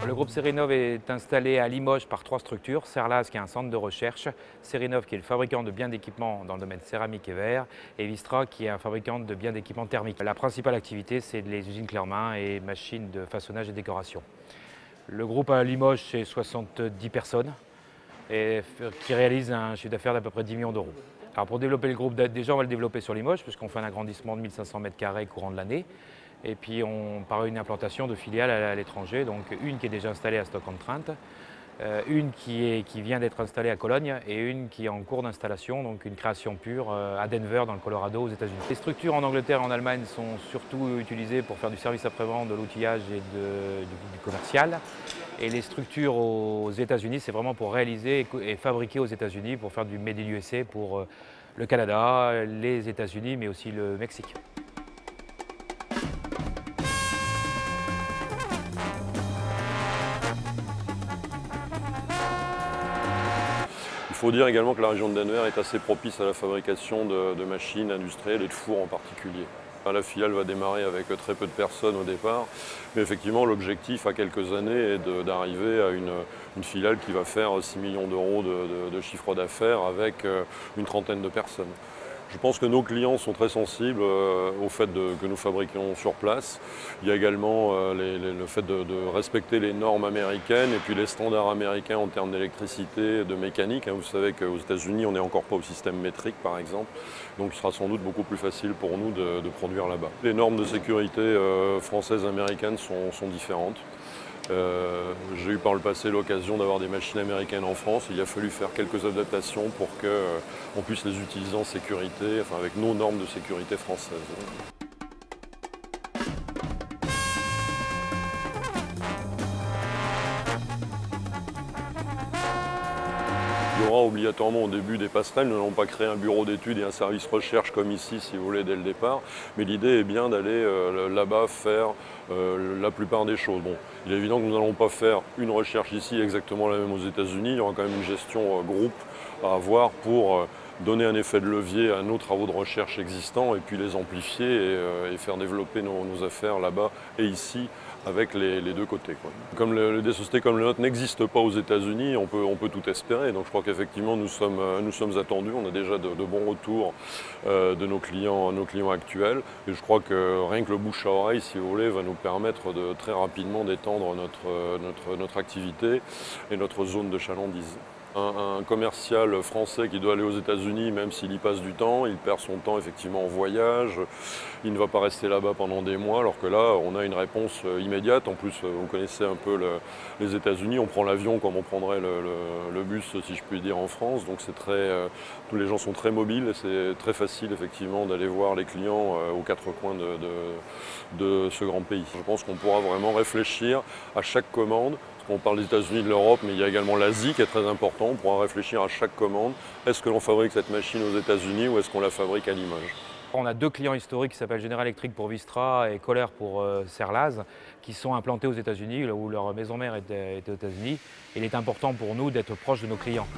Le groupe Cerenov est installé à Limoges par 3 structures. Serlaz qui est un centre de recherche, Cerenov qui est le fabricant de biens d'équipement dans le domaine céramique et verre, et Vistra qui est un fabricant de biens d'équipement thermique. La principale activité, c'est les usines Clermain et machines de façonnage et décoration. Le groupe à Limoges, c'est 70 personnes et qui réalise un chiffre d'affaires d'à peu près 10 millions d'euros. Alors pour développer le groupe, déjà on va le développer sur Limoges puisqu'on fait un agrandissement de 1500 m² courant de l'année. Et puis on part une implantation de filiales à l'étranger, donc une qui est déjà installée à Stoke-on-Trent, une qui vient d'être installée à Cologne et une qui est en cours d'installation, donc une création pure à Denver dans le Colorado aux États-Unis. Les structures en Angleterre et en Allemagne sont surtout utilisées pour faire du service après-vente, de l'outillage et du commercial. Et les structures aux États-Unis, c'est vraiment pour réaliser et fabriquer aux États-Unis, pour faire du Made in USA pour le Canada, les États-Unis, mais aussi le Mexique. Il faut dire également que la région de Denver est assez propice à la fabrication de machines industrielles et de fours en particulier. La filiale va démarrer avec très peu de personnes au départ, mais effectivement l'objectif à quelques années est d'arriver à une filiale qui va faire 6 millions d'euros de chiffre d'affaires avec une trentaine de personnes. Je pense que nos clients sont très sensibles au fait que nous fabriquions sur place. Il y a également le fait de respecter les normes américaines et puis les standards américains en termes d'électricité, de mécanique. Vous savez qu'aux États-Unis, on n'est encore pas au système métrique, par exemple. Donc il sera sans doute beaucoup plus facile pour nous de produire là-bas. Les normes de sécurité françaises et américaines sont différentes. J'ai eu par le passé l'occasion d'avoir des machines américaines en France. Il a fallu faire quelques adaptations pour qu'on puisse les utiliser en sécurité, enfin avec nos normes de sécurité françaises. Il y aura obligatoirement au début des passerelles. Nous n'allons pas créer un bureau d'études et un service recherche comme ici, si vous voulez, dès le départ. Mais l'idée est bien d'aller là-bas faire la plupart des choses. Bon, il est évident que nous n'allons pas faire une recherche ici exactement la même aux États-Unis. Il y aura quand même une gestion groupe à avoir pour donner un effet de levier à nos travaux de recherche existants et puis les amplifier et faire développer nos affaires là-bas et ici avec les deux côtés, quoi. Comme des sociétés comme le nôtre n'existent pas aux États-Unis, on peut tout espérer. Donc je crois qu'effectivement nous sommes attendus. On a déjà de bons retours de nos clients actuels. Et je crois que rien que le bouche à oreille, si vous voulez, va nous permettre de très rapidement d'étendre notre activité et notre zone de chalandise. Un commercial français qui doit aller aux États-Unis, même s'il y passe du temps, il perd son temps effectivement en voyage, il ne va pas rester là-bas pendant des mois, alors que là, on a une réponse immédiate. En plus, vous connaissez un peu les États-Unis, on prend l'avion comme on prendrait le bus, si je puis dire, en France. Donc tous les gens sont très mobiles et c'est très facile effectivement d'aller voir les clients aux quatre coins de ce grand pays. Je pense qu'on pourra vraiment réfléchir à chaque commande. On parle des États-Unis, de l'Europe, mais il y a également l'Asie qui est très important. On pourra réfléchir à chaque commande. Est-ce que l'on fabrique cette machine aux États-Unis ou est-ce qu'on la fabrique à Limoges? On a 2 clients historiques qui s'appellent General Electric pour Vistra et Kohler pour Serlaz, qui sont implantés aux États-Unis, où leur maison mère était aux États-Unis. Il est important pour nous d'être proche de nos clients.